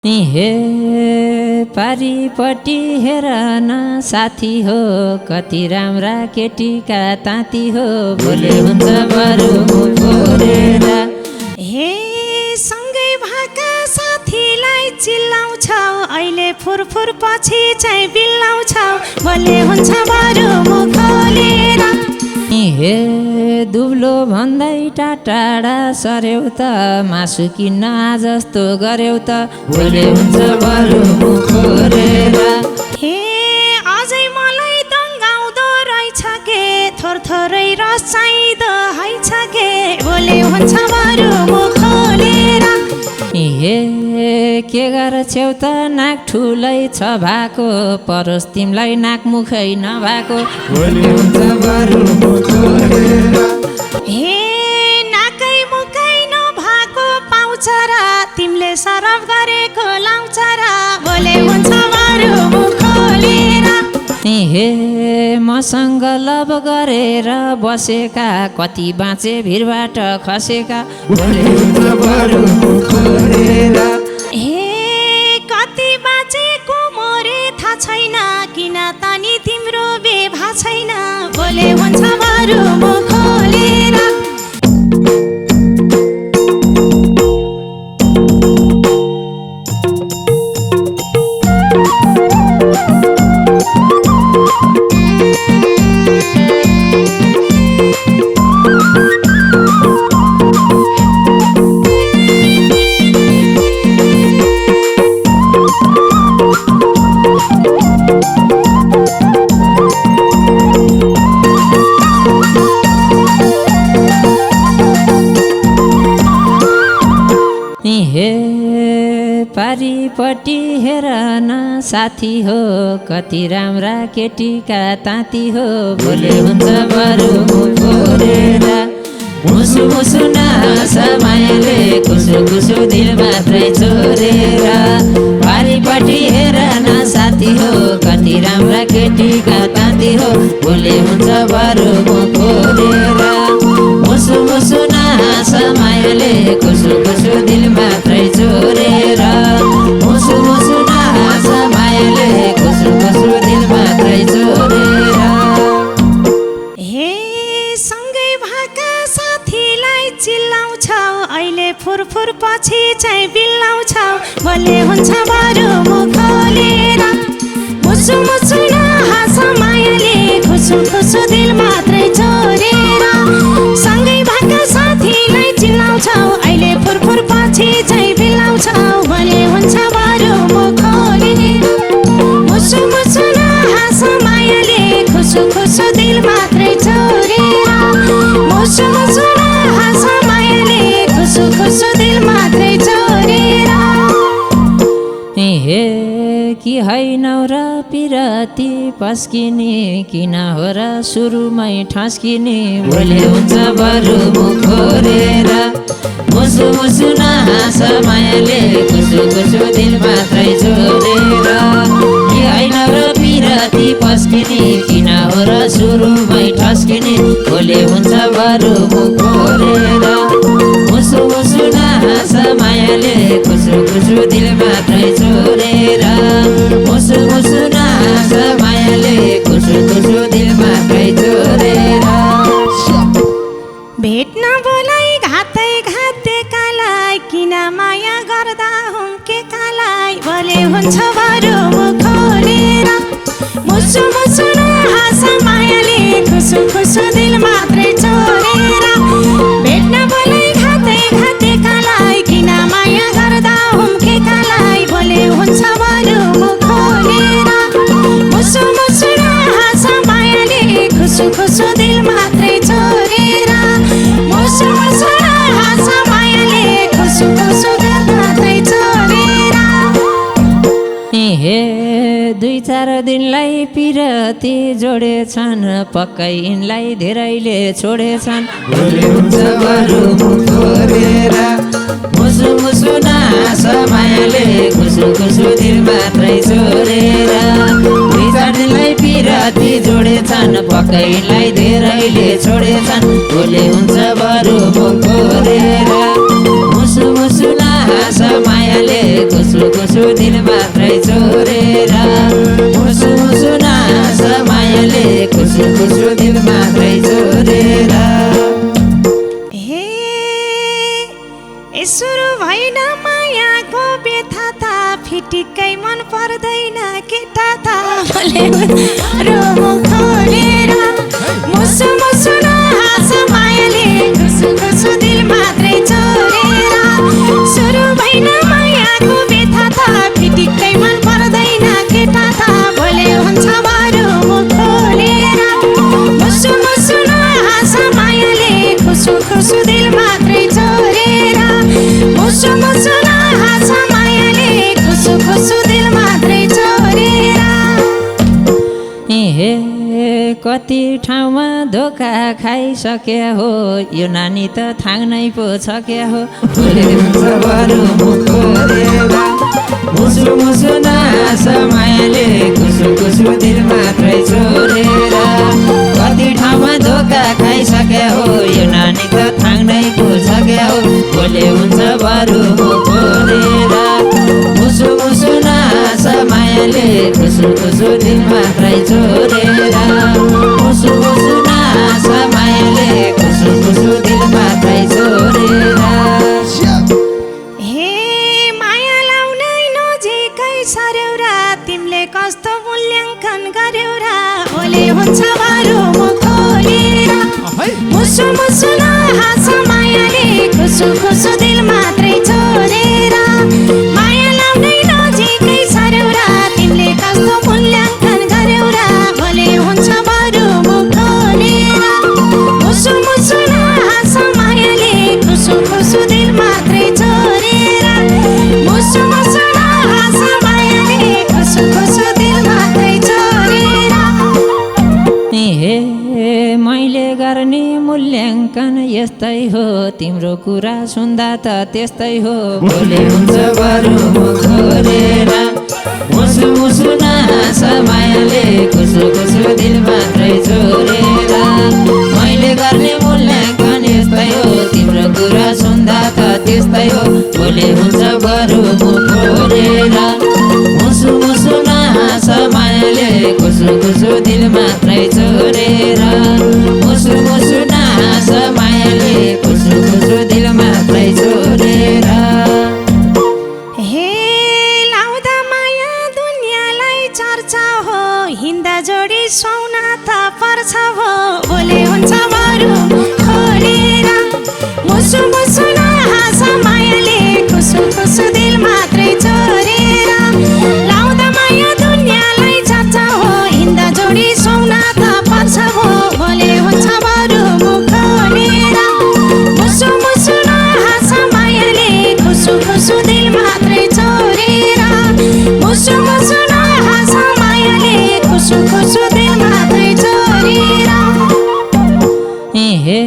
हे पारिपट्टि हेर न साथी हो, कति राम्रा केटीका ताती हो, भोले हुन्छ बरु फोरेर। हे सँगै भएका साथीलाई चिल्लाउँछौ, अहिले फुरफुर पछि चाहिँ बिल्लाउँछौ, भोले हुन्छ बरु मुख खोलेर। हे दुब्लो भन्दै टाढा सर्यौ त, मासु किन्न जस्तो गर्यौ त, भोले हुन्छ बरु मुख खोलेर। हे अझै मलाई दङ्गाउँदो रहेछ के, थोरै रस चाहिँदो हैछ के, भोले हुन्छ बरु मुख खोलेर। हे के गर्छौ त नाक ठुलै छ भएको, परोस् तिमलाई नाक मुखै नभएको, भोले हुन्छ बरु मुख खोलेर। हे नाकै मुखै नभएको पाउँछ र, तिमीले सरफ गरेको लाउँछ र, भोले हुन्छ बरु मुख खोलेर। हे मसँग लभ गरेर बसेका, कति बाँचे भिरबाट खसेका, भोले हुन्छ बरु मुख खोलेर। हे कति बाँचेको मोरे थाहा छैन, किन तनी तिम्रो बेभा छैन, भोले हुन्छ बरु मुख खोलेर। हे पारिपट्टि हेर न साथी हो, कति राम्रा केटीका ताती हो, भोले हुन्छ बरु मुख खोलेर। मुसु मुसु नहाँस मायाले, खुसु खुसु दिल मात्रै चोरेर, पारिपट्टि हेर न साथी हो, कति राम्रा केटीका ताती हो, भोले हुन्छ बरु मुख खोलेर। मुसु मुसु नहाँस मायाले, खुसु खुसु दिल मात्रै चोरेर, मुसु मुसु नहाँस मायाले, खुसु खुसु दिल मात्रै चोरेर। हे सँगै भएका साथीलाई चिल्लाउँछौ, अहिले फुरफुर पछि चाहिँ बिल्लाउँछौ, भोले हुन्छ बरु मुख खोलेर। मुसु मुसु नहाँस मायाले, खुसु खुसु दिल मात्रै चोरेर, सँगै भएका साथीलाई चिल्लाउँछौ, अहिले फुरफुर पछि चाहिँ बिल्लाउँछौ, भोले हुन्छ बरु मुख खोलेर। मुसु मुसु नहाँस मायाले, खुसु खुसु दिल मात्रै चोरेर, मुसु मुसु नहाँस मायाले, खुसु खुसु दिल मात्रै चोरेर। हे कि होइन र पिरती पस्किने, किन हो र सुरुमै ठस्किने, भोले हुन्छ बरु मुख खोलेर। मुसु मुसु नहाँस मायाले, खुसु खुसु दिल मात्रै चोरेर, कि होइन र पिरती पस्किने, किन हो र सुरुमै ठस्किने, भोले हुन्छ बरु मुख खोलेर। मुसु मुसु नहाँस मायाले, खुसु खुसु दिल मात्रै चोरेर, मुसु मुसु नहाँस मायाले, खुसु खुसु दिल मात्रै चोरेर। भेट्न बोलाई घातै घातेकालाई, किन माया गर्दा हुम्केकालाई, भोले हुन्छ बरु मुख खोलेर। मुसु मुसु नहाँस मायाले, खुसु खुसु दिल मात्रै चोरेर, भेट्न बोलाई घातै घातेकालाई, किन माया गर्दा हुम्केकालाई, भोले हुन्छ बरु मुख खोलेर। मुसु मुसु नहाँस मायाले, खुसु खुसु दिल मात्रै चोरेर, मुसु मुसु नहाँस मायाले, खुसु खुसु दिल मात्रै चोरेर। हे दुई चार दिनलाई पिरती जोडेछन्, पक्कै यिनलाई धेरैले छोडेछन्, भोले हुन्छ बरु मुख खोलेर। मुसु मुसु नहाँस मायाले, खुसु खुसु दिल मात्रै चोरेर, दुई चार दिनलाई पिरती जोडेछन्, पक्कै यिनलाई धेरैले छोडेछन्, भोले हुन्छ बरु मुख खोलेर। मुसु मुसु नहाँस मायाले, खुसु खुसु फिटिक्कै मन पर्दैन केटा त बोले मुख खोलेर मुसु मुसु नहाँस मायाले खुसु खुसु दिल मात्रै चोरेर सुरु भएन मायाको व्यथा त फिटिक्कै मन पर्दैन केटा त बोले हुन्छ बरु मुख खोलेर मुसु मुसु नहाँस मायाले खुसु खुसु दिल मात्रै चोरेर मुसु मुसु नहाँस मायाले खुसु खुसु दिल मात्रै चोरेर हे कति ठाउँमा धोका खाइसके हो यो नानी त थाङ्नै पो छके हो बोले हुन्छ बरु मुख खोलेर मुसु मुसु नहाँस मायाले खुसु खुसु दिल मात्रै छोडेर कति ठाउँमा धोका खाइसके हो यो नानी त थाङ्नै पो छके हो बोले हुन्छ बरु मुख खोलेर मुसु मुसु नहाँस मायाले खुसु खुसु दिल मात्रै छोडेर मुसु मुसु नहाँस मायाले खुसु खुसु दिल मात्रै छोडेर हे माया लाउनै नजिकै सर्यौ र तिमीले कस्तो मूल्याङ्कन गर्यौ र बोले हुन्छ बरु मुख खोलेर मुसु मुसु नहाँस मायाले खुसु खुसु दिल मात्रै छोडेर माया लाउनै नजिकै सर्यौ र तिमीले कस्तो मूल्याङ्कन गर्यौ र बोले हुन्छ बरु मुख खोलेर मुसु मुसु नहाँस मायाले खुसु खुसु दिल मात्रै छोडेर मुसु मुसु नहाँस मायाले खुसु खुसु दिल मात्रै छोडेर हे मैले गर्ने मूल्याङ्कन यस्तै हो तिम्रो कुरा सुन्दा त त्यस्तै हो बोले हुन्छ बरु मुख खोलेर मुसु मुसु नहाँस मायाले खुसु खुसु दिल मात्रै छोडेर मैले गर्ने मूल्याङ्कन यस्तै हो तिम्रो कुरा सुन्दा त त्यस्तै हो बोले हुन्छ बरु मुख खोलेर मुसु मुसु नहाँस मायाले खुसु खुसु दिल मात्रै छोडेर मुसु मुसु नहाँस मायाले खुसु खुसु दिल मात्रै छोडेर हे लाउँदा माया दुनियाँलाई चर्चा हो हिँड्दा जोडी सुहाउन त पर्छ हो बोले हुन्छ बरु मुख खोलेर मुसु मुसु नहाँस मायाले खुसु खुसु दिल मात्रै छोडेर लाउँदा माया दुनियाँलाई चर्चा हो हिँड्दा जोडी सुहाउन त पर्छ हो बोले हुन्छ बरु मुख खोलेर मुसु मुसु नहाँस मायाले खुसु खुसु दिल मात्रै छोडेर मुसु मुसु नहाँस मायाले खुसु खुसु दिल मात्रै छोडेर हे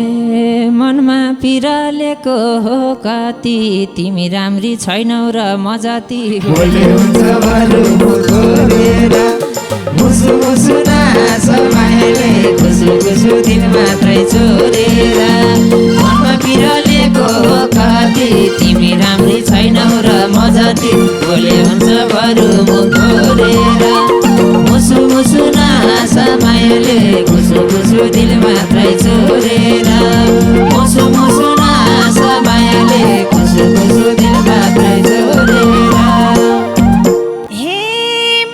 मनमा पिरलेको हो कति तिमी राम्री छैनौ र म जति बोले हुन्छ बरु मुख खोलेर मुसु मुसु नहाँस मायाले खुसु खुसु दिल मात्रै छोडेर मनमा पिरलेको हो कति तिमी राम्री छैनौ र म जति बोले हुन्छ बरु मुख खोलेर मुसु मुसु नहाँस मायाले खुसु खुसु दिल मात्रै छोडेर मुसु मुसु नहाँस मायाले खुसु खुसु दिल मात्रै छोडेर हे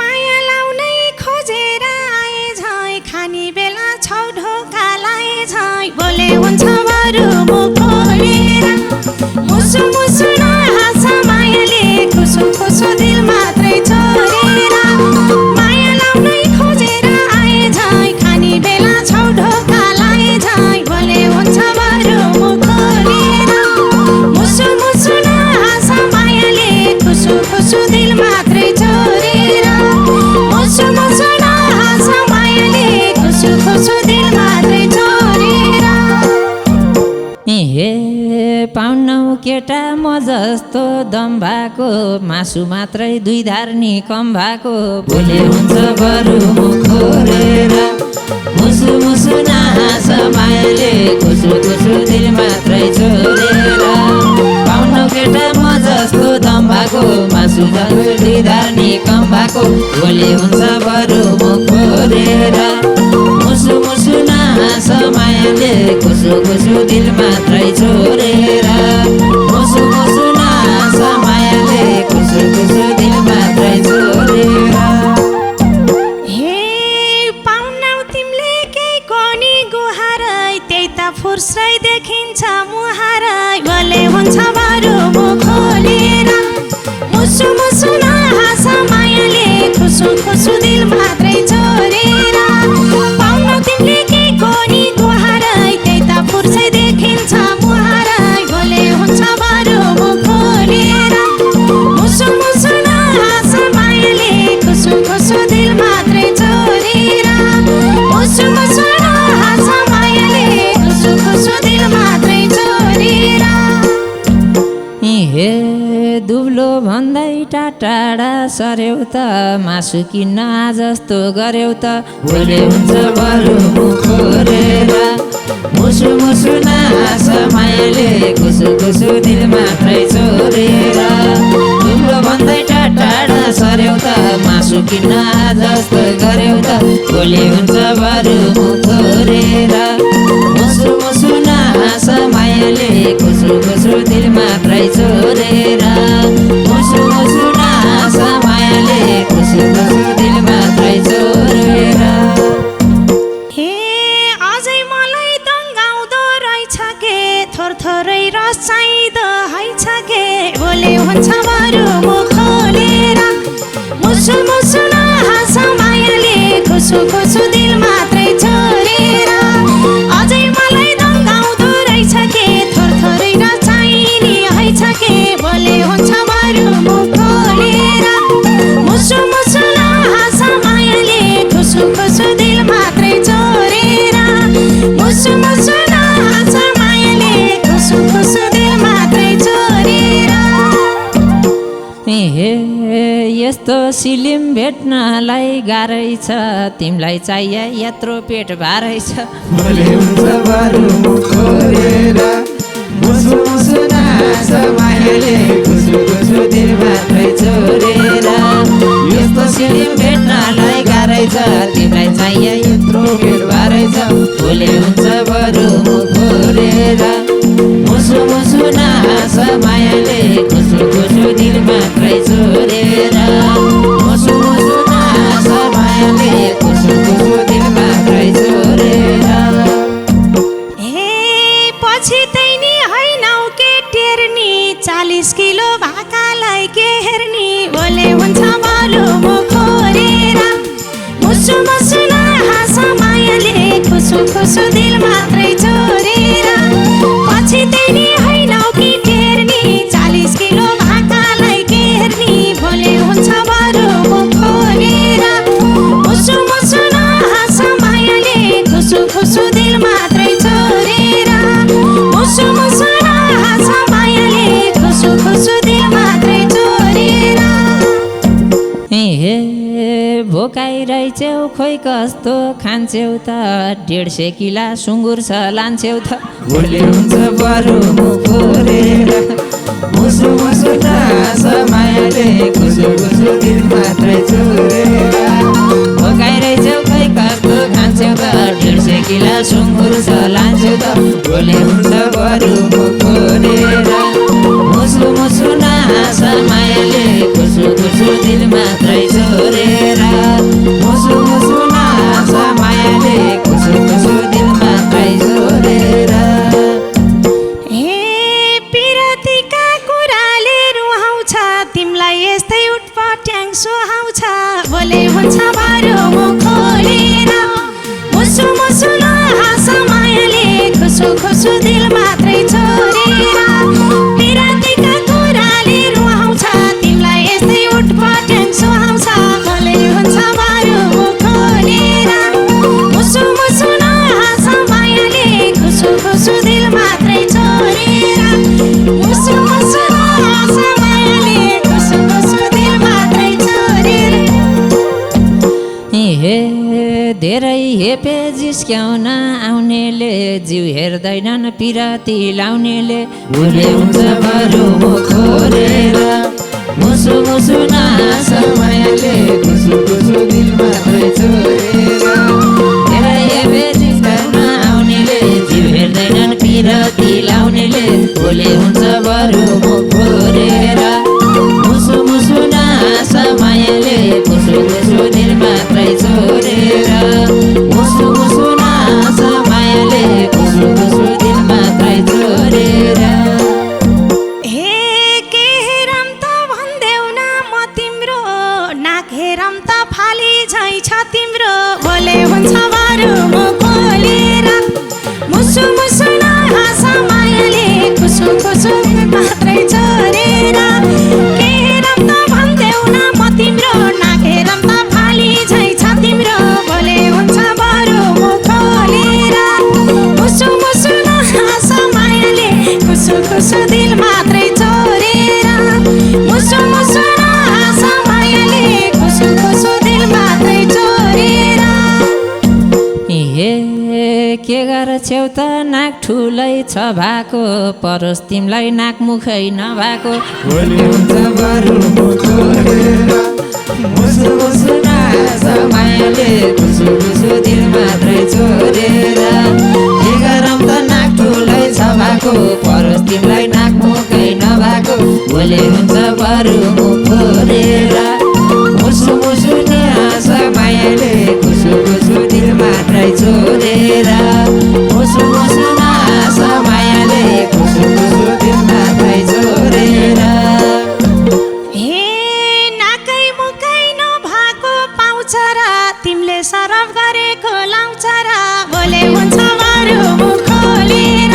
माया लाउनै खोजेर आए झै खानी बेला छौ ढोका लाए झै बोले हुन्छ बरु मुख खोलेर मुसु मुसु नहाँस मायाले खुसु खुसु दिल मात्रै छोडेर माया लाउनै खोजेर आए झै खानी बेला छौ ढोका लाए झै बोले हुन्छ बरु मुख खोलेर मुसु मुसु नहाँस मायाले खुसु खुसु दिल मात्रै छोडेर मुसु मुसु नहाँस मायाले खुसु खुसु दिल मात्रै छोडेर हे पाउनौ केटा म जस्तो दम भएको मासु मात्रै दुई धार्नी कम भएको बोले हुन्छ बरु मुख खोलेर मुसु मुसु नहाँस मायाले खुसु खुसु दिल मात्रै छोडेर पाउनौ केटा म जस्तो दम भएको मासु दुई धार्नी कम भएको बोले हुन्छ बरु मुख खोलेर मुसु मुसु नहाँस मायाले खुसु खुसु दिल मात्रै छोडेर मुसु मुसु नहाँस मायाले खुसु खुसु दिल मात्रै न हाँस मायाले खुसु खुसु दिल मात्रै छोडेर पाउन तिमीले के कोनी गुहारै त्यही त फुर्सै देखिन्छ मुहारै भोले हुन्छ बरु मुख खोलेर मुसु मुसु न हाँस मायाले खुसु खुसु दिल मात्रै छोडेर मुसु मुसु न हाँस मायाले खुसु खुसु दिल मात्रै छोडेर हे दुब्लो भन्दै टाढा सर्यौ त मासु किन्न जस्तो गर्यौ त भोले हुन्छ बरु मुख खोलेर मुसु मुसु नास मायाले खुसु खुसु दिल मात्रै छोडेर दुब्लो भन्दै टाढा सर्यौ त मासु किन्न जस्तो गर्यौ त भोले हुन्छ बरु मुख खोलेर मुसु मुसु नास मायाले खुसु खुसु दिल मात्रै छोडेर मुसु मुसु नास मायाले खुसु खुसु दिल मात्रै छोडेर हे अझै मलाई दङ्गाउँदो रहेछ के थोरै रस चाहिँदो हैछ के भोले हुन्छ बरु मुख खोलेर मुसु मुसु न हाँस मायाले खुसु खुसु दिल मात्रै छोडेर अझै मलाई दङ्गाउँदो रहेछ के थोरै रस चाहिने हैछ के भोले हुन्छ बरु मुख खोलेर मुसु मुसु न हाँस मायाले खुसु खुसु दिल मात्रै छोडेर मुसु मुसु न हाँस मायाले खुसु खुसु दिल मात्रै छोडेर हे यस्तो सिलिम भेट्नलाई गाह्रै छ तिमीलाई चाहिए यत्रो पेट भारै छ भोले हुन्छ बरु मुख खोलेर मुसु मुसु नास मायाले खुसु खुसु दिल मात्रै छोडेर यस्तो सिलिम भेट्नलाई गाह्रै छ तिमीलाई चाहिए यत्रो पेट भारै छ भोले हुन्छ बरु मुख खोलेर मुसु मुसु नास मायाले खुसु खुसु दिल मात्रै छोडेर मुसु मुसु नास मायाले खुसु खुसु दिल मात्रै छोडेर हे पछि तैनी हैनौ के टेर्नी 40 किलो भाकालाई के हेर्नी भोले हुन्छ बरु मुख खोलेर मुसु मुसु न हाँस मायाले खुसु खुसु दिल मात्रै छोडेर पछि तैनी हैनौ के टेर्नी 40 किलो भाकालाई के हेर्नी भोले हुन्छ बरु मुख खोलेर मुसु मुसु न हाँस मायाले खुसु खुसु दिल मात्रै छोडेर मुसु मुसु न हाँस मायाले खुसु खुसु दिल मात्रै छोडेर हे भोकाइरहेछौ खोइ कस्तो खान्छौ त 150 किला सुँगुर छ लान्छौ त भोले हुन्छ बरु मुख खोलेर मुसु मुसु नास मायाले खुसु खुसु दिल मात्रै छोडेर भोकाइरहेछौ खोइ कस्तो खान्छौ त 150 किला सुँगुर छ लान्छौ त भोले हुन्छ बरु मुख खोलेर मुसु मुसु नास मायाले खुसु खुसु दिल मात्रै छोडेर मुसु मुसु नास मायाले खुसु खुसु दिल मात्रै छोडेर हे पिरतीका कुराले रुहाउँछ तिमीलाई यस्तै उठपट्याङ सुहाउँछ भोले हुन्छ बरु मुख खोलेर मुसु मुसु न हाँस मायाले खुसु खुसु दिल मात्रै छोडेर पिरतीका कुराले रुहाउँछ तिमीलाई यस्तै उठपट्याङ सुहाउँछ भोले हुन्छ बरु मुख खोलेर मुसु मुसु न हाँस मायाले खुसु खुसु दिल मात्रै छोडेर मुसु मुसु न हाँस मायाले खुसु खुसु दिल मात्रै छोडेर हे धेरै हेपे जिस्क्याउन आउनेले जिउ हेर्दैनन् पिरती लाउनेले भोले हुन्छ बरु मुख खोलेर मुसु मुसु नास मायाले खुसु खुसु दिल मात्रै छोडेर धेरै हेपे जिस्क्याउन आउनेले जिउ हेर्दैनन् पिरती लाउनेले भोले हुन्छ बरु मुख खोलेर मुसु मुसु नास मायाले खुसु खुसु दिल मात्रै छोडेर मुसु मुसु नास मायाले खुसु खुसु दिल मात्रै छोडेर हे के हेरम त भन्देऊ न म छेउ त नाक ठुलै छ भएको परोस् तिमीलाई नाक मुखै नभएको भोलि हुन्छ बरु मुख खोलेर मुसु मुसु नास मायाले खुसु खुसु दिल मात्रै छोडेर के गरौँ त नाक ठुलै छ भएको परोस् तिमीलाई नाक मुखै नभएको भोलि हुन्छ बरु मुख खोलेर मुसु मुसु नास मायाले खुसु खुसु दिल मात्रै छोडेर मुसु मुसु नास मायाले खुसु खुसु दिल मात्रै छोडेर हे नाकै मुकै नभएको पाउँछ र तिमीले सरफ गरेको लाउँछ र बोले हुन्छ बरु मुख खोलेर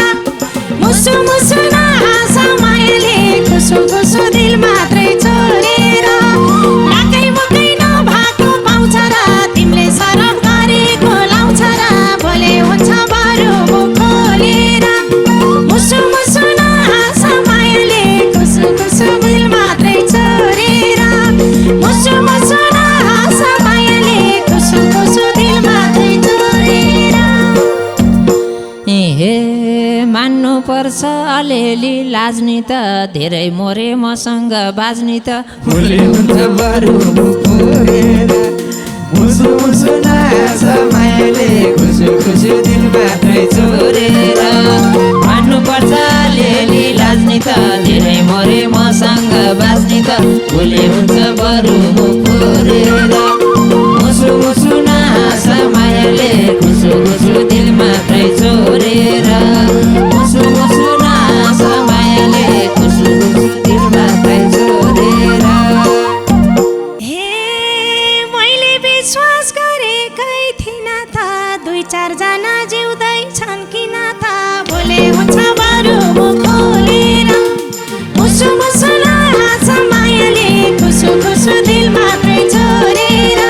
मुसु मुसु नहाँस मायाले खुसु खुसु दिल मात्रै छोडेर नाकै मुकै नभएको पाउँछ र तिमीले सरफ गरेको लाउँछ र बोले हुन्छ बरु मुख खोलेर मुसु मुसु नहाँस मायाले खुसु खुसु दिल मात्रै छोडेर मुसु मुसु नहाँस मायाले खुसु खुसु दिल मात्रै छोडेर हे मान्नु पर्छ अलिअलि लाजनी त धेरै मोरे मसँग बाज्नी त भोलि हुन्छ बरु मुख खोलेर मुसु मुसु नास मायाले खुसु खुसु दिल मात्रै छोडेर मान्नु पर्छ अलिअलि लाजनी त धेरै मोरे मसँग बाज्नी त भोलि हुन्छ बरु मुख खोलेर मुसु मुसु नास मायाले खुसु खुसु दिल मात्रै छोडेर मुसु मुसु नास मायाले खुसु खुसु दिल मात्रै छोडेर हे मैले विश्वास गरेकै थिइनँ त दुई चारजना जिउँदैछन् किन त बोले हुन्छ बरु मुख खोलेर मुसु मुसु नहाँस मायाले खुसु खुसु दिल मात्रै छोडेर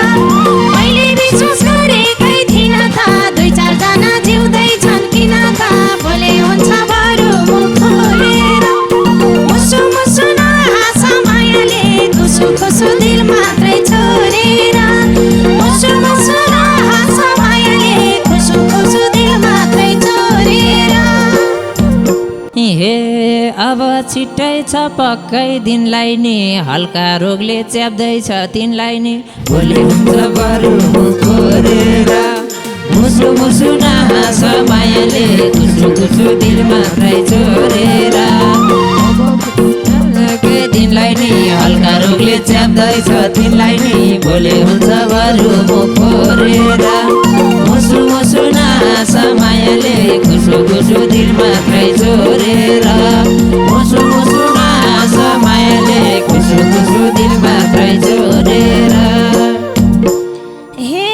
मैले विश्वास गरेकै थिइनँ त दुई चारजना जिउँदैछन् किन त बोले हुन्छ बरु मुख खोलेर मुसु मुसु नहाँस मायाले खुसु खुसु दिल मात्रै छोडेर मुसु मुसु नहाँस मायाले खुसु खुसु दिल मात्रै छोडेर हे अब छिट्टै छ पक्कै दिनलाई नि हल्का रोगले च्याप्दैछ तिनलाई नि भोलि हुन्छ बरु मुख खोलेर मुसु मुसु नहाँस मायाले खुसु खुसु दिल मात्रै छोडेर के दिनलाई नि हल्का रोगले च्याप्दैछ तिनलाई नि भोलि हुन्छ बरु मुख खोलेर मुसु मुसु नहाँस मायाले खुसु खुसु दिल मात्रै छोडेर मुसु मुसु नहाँस मायाले खुसु खुसु दिल मात्रै छोडेर हे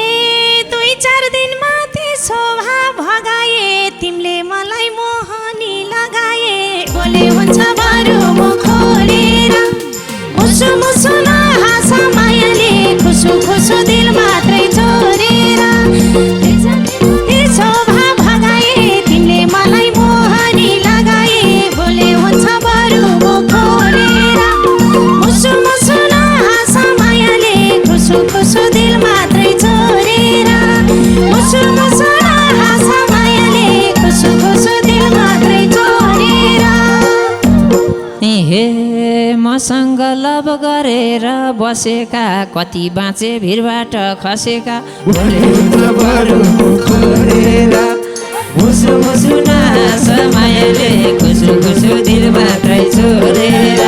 दुई चार दिनमा त्यसो भगाए तिमीले मलाई मोहनी लगाए बोले हुन्छ बरु मुख खोलेर मुसु मुसु नहाँस मायाले खुसु खुसु दिल मात्रै छोडेर त्यसो भगाए तिमीले मलाई मोहनी लगाए बोले हुन्छ बरु मुख खोलेर मुसु मुसु नहाँस मायाले खुसु खुसु दिल मात्रै छोडेर मुसु मुसु नहाँस मायाले खुसु खुसु दिल मात्रै छोडेर हे मसँग लभ गरेर बसेका कति बाँचे भिरबाट खसेका भोलि हुन्छ बरु मुख खोलेर मुसु मुसु नहाँस मायाले खुसु खुसु दिल मात्रै छोडेर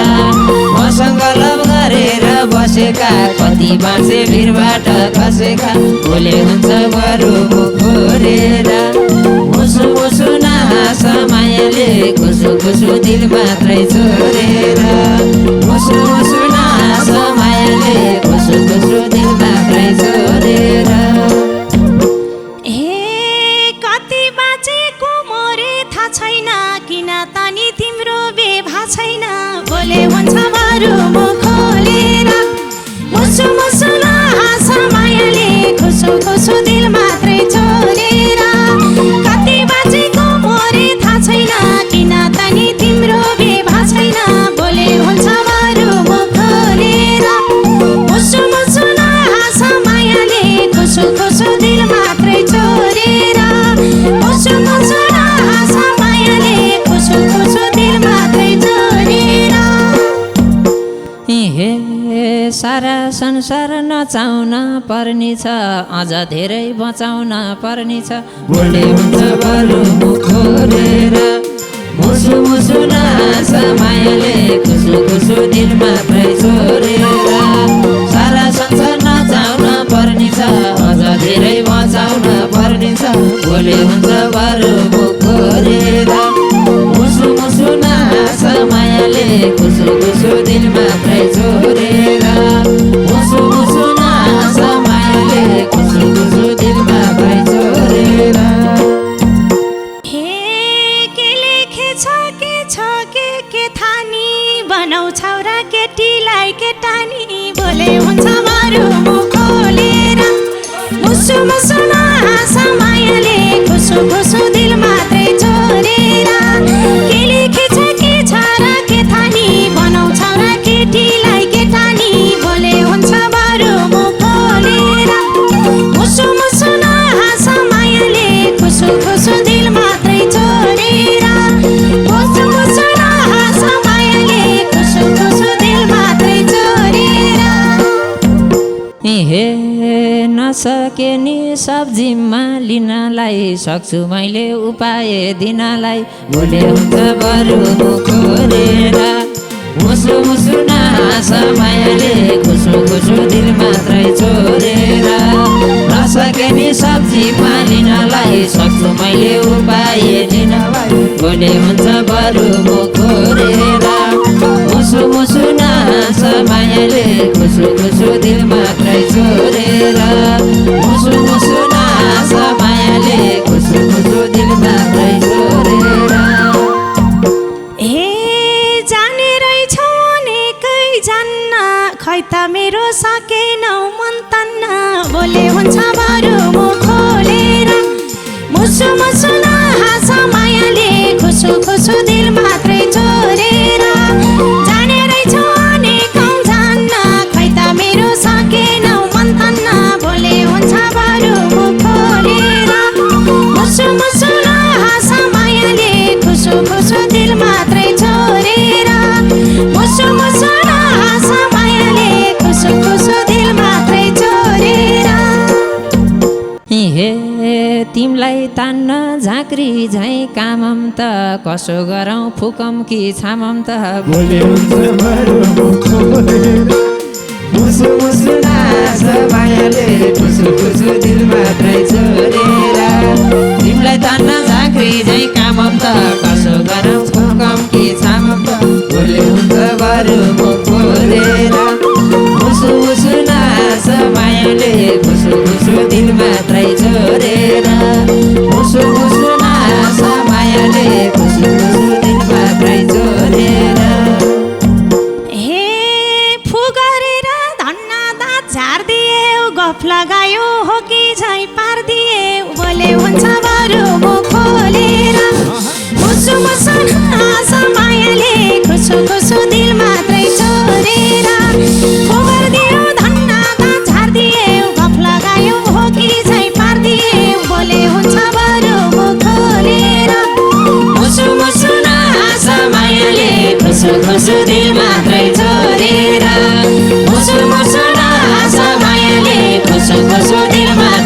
मसँग लभ गरेर बसेका कति बाँचे भिरबाट खसेका भोलि हुन्छ बरु मुख खोलेर मुसु मुसु नहाँस मायाले खुसु खुसु दिल मात्रै छोडेर मुसु मुसु नहाँस मायाले खुसु खुसु दिल मात्रै छोडेर हे कति बाँचेको मोरे थाहा छैन किन तनी तिम्रो बेभा छैन बोले हुन्छ बरु मुख खोलेर मुसु मुसु नहाँस मायाले खुसु खुसु दिल मात्रै छोडेर कति बाँचेको मोरे थाहा छैन किन तनी तिम्रो बेभा छैन बोले हुन्छ बरु मुख खोलेर मुसु मुसु सारा संसार नचाउन पर्नेछ अझ धेरै बचाउन पर्नेछ बोले हुन्छ बरु मुख खोलेर मुसु मुसु नास मायाले खुसु खुसु दिल मात्रै छोडेर सारा संसार नचाउन पर्नेछ अझ धेरै बचाउन पर्नेछ बोले हुन्छ बरु मुख खोलेर मुसु मुसु नास मायाले खुसु खुसु दिल मात्रै छोडेर मुसु मुसु नास मायाले खुसु खुसु दिल मात्रै छोडेर हे के लेखेछ के थानी बनाउँछौ र केटीलाई केटानी बोले हुन्छ बरु मुख खोलेर मुसु मुसु नास मायाले खुसु खुसु दिल मात्रै छोडेर के लेखेछ र के थानी बनाउँछौ र केटीलाई केटानी बोले हुन्छ बरु मुख खोलेर मुसु मुसु नास मायाले खुसु खुसु दिल मात्रै छोडेर मुसु मुसु नास मायाले खुसु खुसु दिल मात्रै छोडेर हे नसके नि सब्जीमा लिनलाई सक्छु मैले उपाय दिनलाई बोले हुन्छ बरु मुख खोलेर मुसु मुसु नास मायाले खुसु खुसु दिल मात्रै छोडेर नसके नि सब्जी पालिनलाई सक्छु मैले उपाय दिनलाई बोले हुन्छ बरु मुख खोलेर मुसु मुसु नास मायाले खुसु खुसु दिल मात्रै छोडेर मुसु मुसु नास मायाले खुसु खुसु दिल मात्रै छोडेर हे जाने रहेछौ अनेकै जान्न खै त मेरो सकेनौ मन तन्न बोले हुन्छ बरु मुख खोलेर मुसु मुसु नास मायाले खुसु खुसु दिल मात्रै छोडेर जाने रहेछौ अनेकौँ जान्न खै त मेरो सकेनौ मन तन्न बोले हुन्छ बरु मुख खोलेर मुसु मुसु नास मायाले खुसु खुसु दिल मात्रै छोडेर मुसु मुसु नास मायाले खुसु खुसु दिल मात्रै छोडेर हे तिमलाई तान्न झाँक्री झैँ कामम त कसो गरौँ फुकम कि छामम त बोले हुन्छ बरु मुख खोलेर मुसु मुसु नास मायाले खुसु खुसु दिल मात्रै छोडेर तिमीलाई तान्न झाँक्री झैँ कामम त कसो गरौँ फुकम कि छामम त बोले हुन्छ बरु मुख खोलेर मुसु मुसु नास मायाले खुसु खुसु दिल मात्रै छोडेर मुसु मुसु नास मायाले खुसु खुसु दिल मात्रै छोडेर हे फु गरेर धन्न दाँत झारिदिए गफ लगायो हो कि झै पारिदिए बोले हुन्छ बरु मुख खोलेर मुसु मुसु नास मायाले खुसु खुसु दिल मात्रै छोडेर फु गरिदियो धन्न दाँत झारिदिए गफ लगायो हो कि झै पारिदिए बोले हुन्छ बरु मुख खोलेर मुसु मुसु नास मायाले खुसु खुसु दिल मात्रै छोडेर मुसु मुसु नास मायाले खुसु खुसु दिल मात्रै